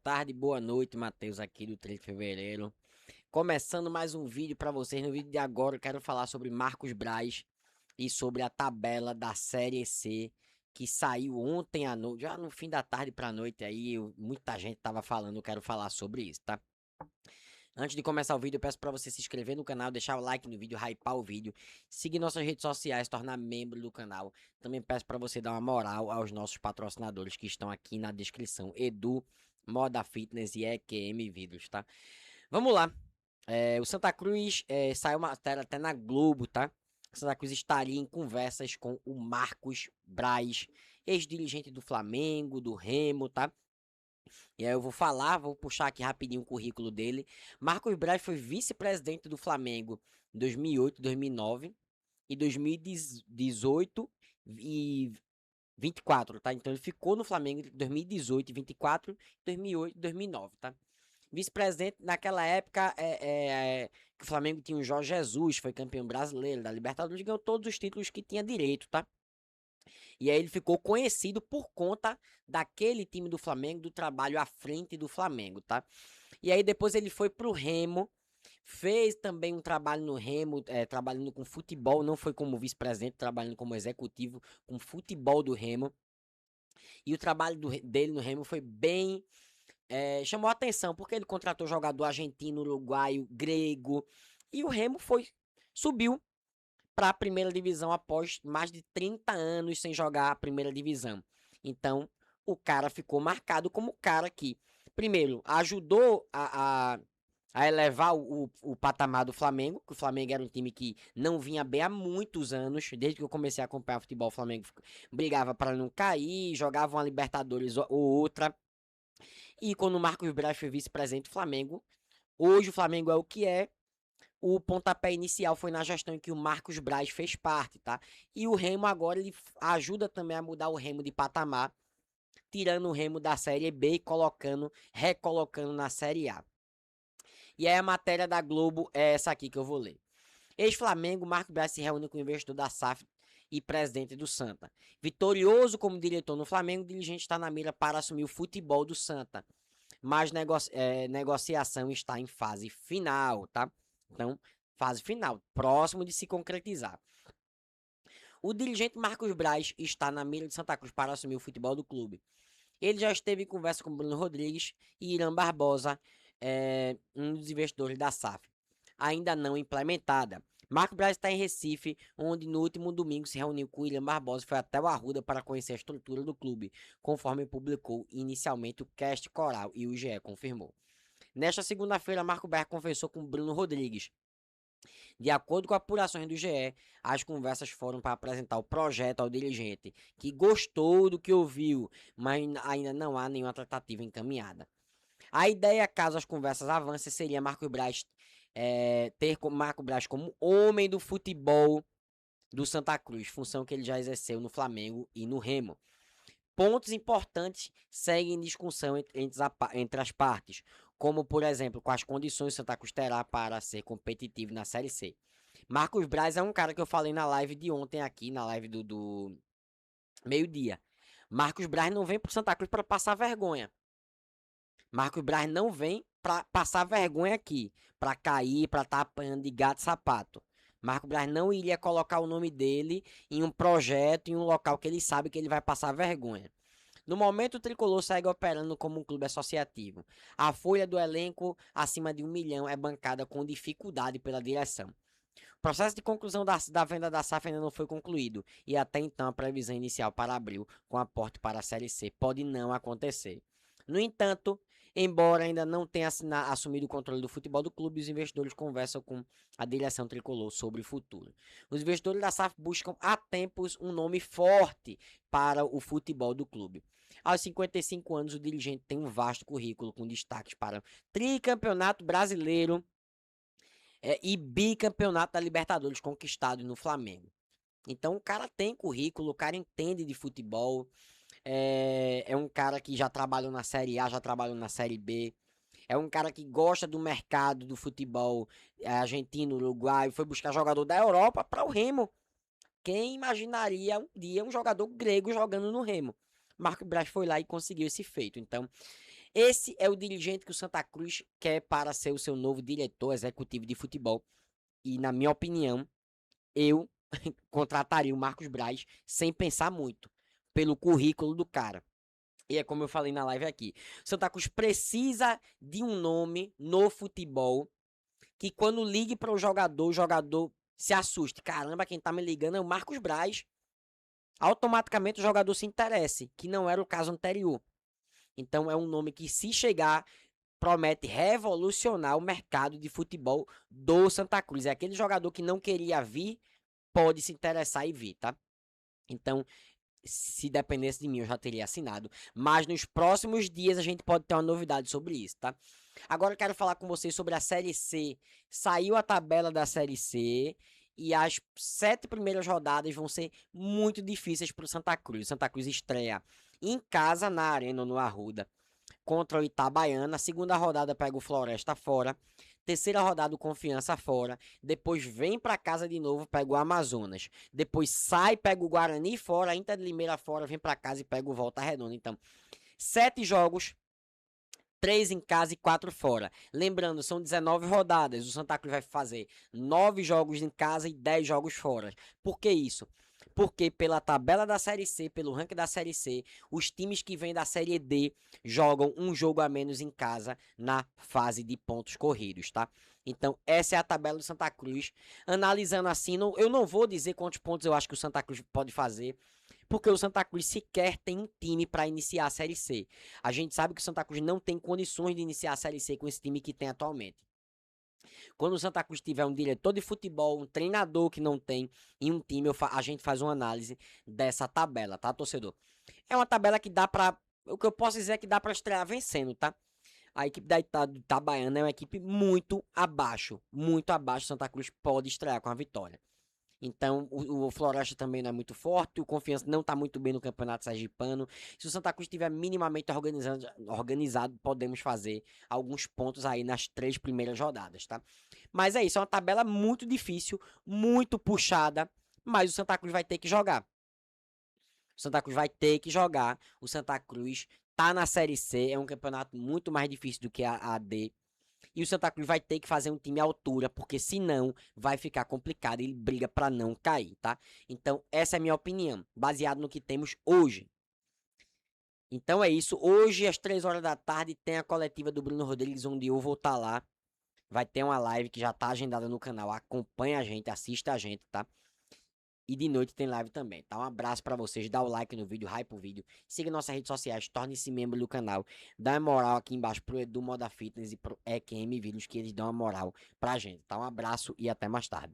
tarde, boa noite, Matheus aqui do 3 de fevereiro. Começando mais um vídeo para vocês. No vídeo de agora eu quero falar sobre Marcos Braz e sobre a tabela da Série C que saiu ontem à noite, já no fim da tarde para noite aí, muita gente tava falando, eu quero falar sobre isso, tá? Antes de começar o vídeo, eu peço para você se inscrever no canal, deixar o like no vídeo, hypar o vídeo, seguir nossas redes sociais, tornar membro do canal. Também peço para você dar uma moral aos nossos patrocinadores que estão aqui na descrição: Edu, Moda Fitness e EQM Vidros, tá? Vamos lá. O Santa Cruz saiu uma matéria até na Globo, tá? O Santa Cruz estaria em conversas com o Marcos Braz, ex-dirigente do Flamengo, do Remo, tá? E aí eu vou puxar aqui rapidinho o currículo dele. Marcos Braz foi vice-presidente do Flamengo em 2008, 2009 e 2018 e 24, tá? Então ele ficou no Flamengo entre 2018 e 24, 2008 e 2009, tá? Vice-presidente naquela época que o Flamengo tinha o Jorge Jesus, foi campeão brasileiro da Libertadores, ganhou todos os títulos que tinha direito, tá? E aí ele ficou conhecido por conta daquele time do Flamengo, do trabalho à frente do Flamengo, tá? E aí depois ele foi pro Remo, fez também um trabalho no Remo, trabalhando com futebol, não foi como vice-presidente, trabalhando como executivo com futebol do Remo. E o trabalho dele no Remo foi bem... chamou a atenção, porque ele contratou jogador argentino, uruguaio, grego, e o Remo subiu para a primeira divisão após mais de 30 anos sem jogar a primeira divisão. Então, o cara ficou marcado como o cara que, primeiro, ajudou a elevar o patamar do Flamengo, que o Flamengo era um time que não vinha bem há muitos anos, desde que eu comecei a acompanhar futebol, o Flamengo brigava para não cair, jogava uma Libertadores ou outra. E quando o Marcos Braz foi vice-presidente do Flamengo, hoje o Flamengo é o que é. O pontapé inicial foi na gestão em que o Marcos Braz fez parte, tá? E o Remo agora ele ajuda também a mudar o Remo de patamar, tirando o Remo da Série B e recolocando na Série A. E aí a matéria da Globo é essa aqui que eu vou ler. Ex-Flamengo, Marcos Braz se reúne com o investidor da SAF e presidente do Santa. Vitorioso como diretor no Flamengo, o dirigente está na mira para assumir o futebol do Santa. Mas negociação está em fase final, tá? Então, fase final, próximo de se concretizar. O dirigente Marcos Braz está na mira de Santa Cruz para assumir o futebol do clube. Ele já esteve em conversa com Bruno Rodrigues e Irã Barbosa, um dos investidores da SAF, ainda não implementada. Marcos Braz está em Recife, onde no último domingo se reuniu com William Barbosa e foi até o Arruda para conhecer a estrutura do clube, conforme publicou inicialmente o Cast Coral e o GE confirmou. Nesta segunda-feira, Marco Braz conversou com Bruno Rodrigues. De acordo com apurações do GE, as conversas foram para apresentar o projeto ao dirigente, que gostou do que ouviu, mas ainda não há nenhuma tratativa encaminhada. A ideia, caso as conversas avancem, seria Marco Braz ter Marco Braz como homem do futebol do Santa Cruz, função que ele já exerceu no Flamengo e no Remo. Pontos importantes seguem em discussão entre as partes, como, por exemplo, quais condições Santa Cruz terá para ser competitivo na Série C. Marcos Braz é um cara que eu falei na live de ontem aqui, na live do meio-dia. Marcos Braz não vem pro Santa Cruz para passar vergonha. Marcos Braz não vem para passar vergonha aqui, para cair, para estar apanhando de gato e sapato. Marcos Braz não iria colocar o nome dele em um projeto, em um local que ele sabe que ele vai passar vergonha. No momento, o Tricolor segue operando como um clube associativo. A folha do elenco, acima de 1 milhão, é bancada com dificuldade pela direção. O processo de conclusão da venda da SAF ainda não foi concluído, e até então a previsão inicial para abril, com aporte para a Série C, pode não acontecer. No entanto, embora ainda não tenha assumido o controle do futebol do clube, os investidores conversam com a direção tricolor sobre o futuro. Os investidores da SAF buscam há tempos um nome forte para o futebol do clube. Aos 55 anos, o dirigente tem um vasto currículo com destaques para tricampeonato brasileiro e bicampeonato da Libertadores conquistado no Flamengo. Então o cara tem currículo, o cara entende de futebol, é um cara que já trabalhou na Série A, já trabalhou na Série B, é um cara que gosta do mercado do futebol argentino, uruguaio, foi buscar jogador da Europa para o Remo. Quem imaginaria um dia um jogador grego jogando no Remo? Marco Braz foi lá e conseguiu esse feito. Então, Esse é o dirigente que o Santa Cruz quer para ser o seu novo diretor executivo de futebol. E, na minha opinião, eu contrataria o Marcos Braz sem pensar muito, pelo currículo do cara. E é como eu falei na live aqui. O Santa Cruz precisa de um nome no futebol que quando ligue para o jogador se assuste. Caramba, quem tá me ligando é o Marcos Braz. Automaticamente o jogador se interesse, que não era o caso anterior. Então é um nome que, se chegar, promete revolucionar o mercado de futebol do Santa Cruz. É aquele jogador que não queria vir, pode se interessar e vir, tá? Então, se dependesse de mim, eu já teria assinado. Mas nos próximos dias a gente pode ter uma novidade sobre isso, tá? Agora eu quero falar com vocês sobre a Série C. Saiu a tabela da Série C e as 7 primeiras rodadas vão ser muito difíceis para o Santa Cruz. O Santa Cruz estreia em casa, na Arena, no Arruda, contra o Itabaiana. A segunda rodada pega o Floresta fora. Terceira rodada, o Confiança fora. Depois vem para casa de novo, pega o Amazonas. Depois sai, pega o Guarani fora. Inter de Limeira fora, vem para casa e pega o Volta Redonda. Então, 7 jogos, 3 em casa e 4 fora. Lembrando, são 19 rodadas. O Santa Cruz vai fazer 9 jogos em casa e 10 jogos fora. Por que isso? Porque pela tabela da Série C, pelo ranking da Série C, os times que vêm da Série D jogam um jogo a menos em casa na fase de pontos corridos, tá? Então, essa é a tabela do Santa Cruz. Analisando assim, eu não vou dizer quantos pontos eu acho que o Santa Cruz pode fazer, porque o Santa Cruz sequer tem um time para iniciar a Série C. A gente sabe que o Santa Cruz não tem condições de iniciar a Série C com esse time que tem atualmente. Quando o Santa Cruz tiver um diretor de futebol, um treinador que não tem, e um time, a gente faz uma análise dessa tabela, tá, torcedor? É uma tabela que dá pra. O que eu posso dizer é que dá pra estrear vencendo, tá? A equipe da Itabaiana é uma equipe muito abaixo. Muito abaixo. Santa Cruz pode estrear com a vitória. Então, o Floresta também não é muito forte, o Confiança não está muito bem no Campeonato Sergipano. Se o Santa Cruz estiver minimamente organizado, podemos fazer alguns pontos aí nas 3 primeiras rodadas, tá? Mas é isso, é uma tabela muito difícil, muito puxada, mas o Santa Cruz vai ter que jogar. O Santa Cruz vai ter que jogar. O Santa Cruz tá na Série C, é um campeonato muito mais difícil do que a D. E o Santa Cruz vai ter que fazer um time à altura, porque senão vai ficar complicado e ele briga para não cair, tá? Então, essa é a minha opinião, baseado no que temos hoje. Então é isso. Hoje, às 3 horas da tarde, tem a coletiva do Bruno Rodrigues, onde eu vou estar lá. Vai ter uma live que já tá agendada no canal. Acompanha a gente, assista a gente, tá? E de noite tem live também, tá? Um abraço pra vocês, dá o like no vídeo, hype o vídeo, siga nossas redes sociais, torne-se membro do canal, dá uma moral aqui embaixo pro Edu Moda Fitness e pro EQM Vídeos, que eles dão uma moral pra gente, tá? Um abraço e até mais tarde.